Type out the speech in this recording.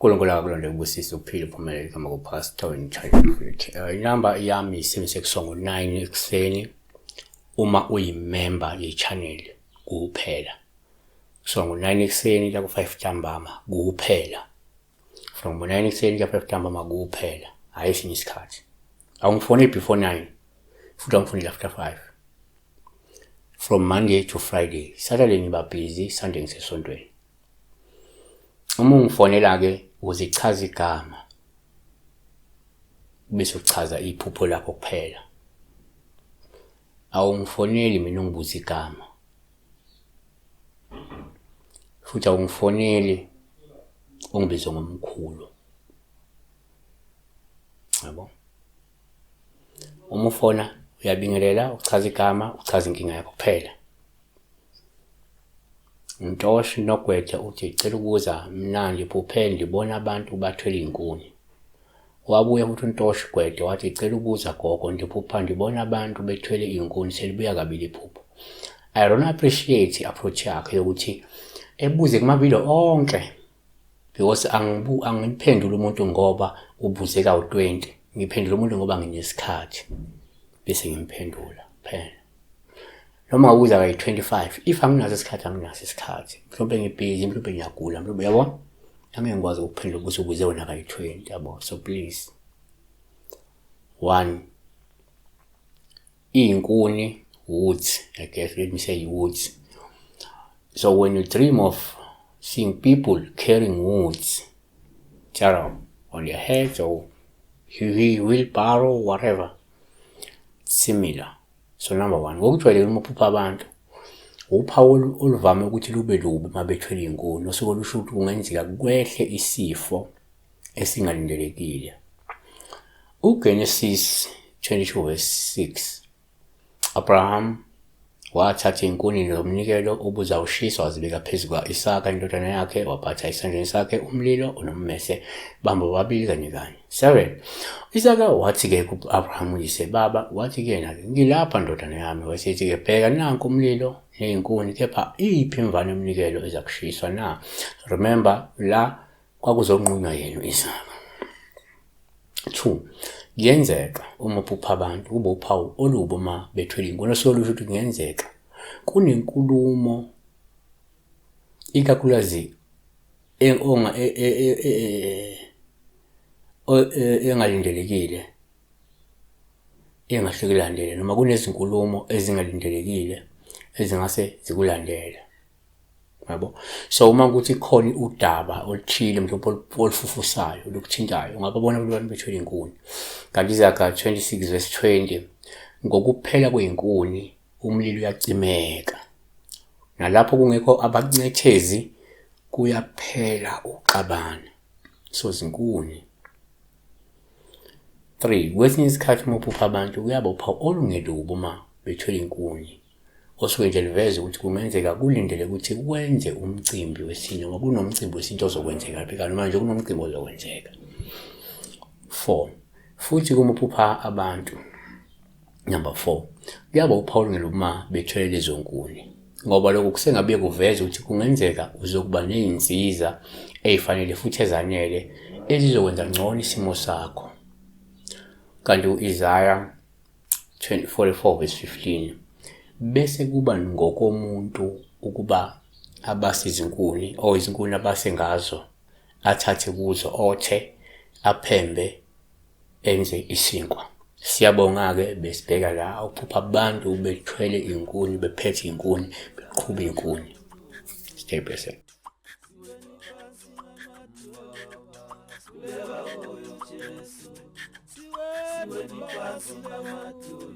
uNkulunkulu akulonde ubusise uphile uphumelele kama kupastor in charge. Inamba yami isebenze kusongo 9 ekseni uma uyimember ye-channel kuphela. Kusongo 9 ekseni la ku5 ntambama kuphela. From 9 ekseni la 5 ntambama kuphela. Hayi esinye isikhathi. Awungifone before 9 futhi awungifone after 5. From Monday to Friday. Saturday ngiba busy, Sunday ngisesontweni. Uma ungifonela ke uzichaza igama bese uchaza iphupho lakho kuphela. Awungifoneli mina ungibuza igama. Futhi awungifoneli ungibize ngomkhulu. Yabo. Uma ufona uyabingelela uchaza igama, uchaza inkinga yakho kuphela. Ntoshi Nogwethe uthi icela ukuza mnandi phupheni ndibona abantu bathwele inkuni. Wabuya futhi uNtoshi Gwethe wathi icela ukuza gogo ndiphupha ndibona abantu bethwele inkuni selibuya kabili iphupho. I don't appreciate approach yakhe yokuthi ebuze kumavideo onke because angiphendula umuntu ngoba ubuze ka20. Ngiphendula umuntu ngoba nginesikhathi bese ngimphendula phela. Noma uza ka25 if anginazo isikhathi anginazo isikhathi. Mhlawumbe ngibhizi, mhlawumbe ngiyagula, mhlawumbe yabo. Angeke ngikwazi ukuphendula ukuthi ubuze wona ka20 yabo. So please. 1 inkuni woods, I guess let me say woods. So when you dream of seeing people carrying woods, on their heads or wheelbarrow, whatever, similar. So number 1, ngokujwayele uma uphupha abantu, uphawu oluvame ukuthi lube lubi mabethwele inkuni, osuke lusho ukuthi kungenzeka kwehle isifo esingalindelekile. UGenesis 22:6. Abraham wathatha inkuni nomnikelo obuzawushiswa wazibeka phezu kwa-Isaka indodana yakhe, waphatha esandleni sakhe umlilo unommese bamba babili kanye kanye. 7. Isaka wathi-ke ku-Abraham uyise baba, wathi-ke yena-ke ngilapha ndodana yami. Wasethi-ke bheka nanku umlilo ney'nkuni, kepha iyiphi imvana yomnikelo eza kushiswa na? Remember la kwakuzonqunywa yena u-Isaka. 2. Kuyenzeka uma uphupha abantu kube uphawu olubi uma bethwele inkuni, osolusho ukuthi kungenzeka kunenkulumo ikakhulukazi engalindelekile engahlukelandele noma kunezinkulumo ezingalindelekile ezingase zikulandele. Yabo. So uma ukuthi khona udaba oluthile mhlawumbe olufufusayo lokuthintayo ungababona abantu bethwele inkuni. Kanti Izaga 26:20 ngokuphela kweinkuni umlilo uyacimeka. Nalapho kungekho abancethezi kuyaphela uqabana. So zinkuni. 3. Kwesinye isikhathi uma uphupha abantu kuyaba uphawu olungelubi uma bethwele inkuni. Osuke nje liveze ukuthi kungenzeka kulindele ukuthi kwenze umcimbi wesinto ngoba kunomcimbi wesinto ozokwenzeka phela noma nje kunomcimbi ozokwenzeka. 4. Futhi kuma uphupha abantu. Number 4. Kuyaba uphawu olungelubi uma bethwele lezo nkuni. Ngoba lokho kusengabuye kuveze ukuthi kungenzeka uzokuba nezinsiza ezifanele futhi ezanele ezizokwenza ngcono isimo sakho. Kanti uIsaiah 44:15 bese kuba ngokomuntu ukuba abasizinkuni o izinkuni abasengazo athathe kuzo othe aphembe enze isinkwa. Siyabonga ke besibheka la uphupha abantu bethwele inkuni bephethe inkuni beqhubha inkuni. Stay blessed. Siweni phansi lamatulu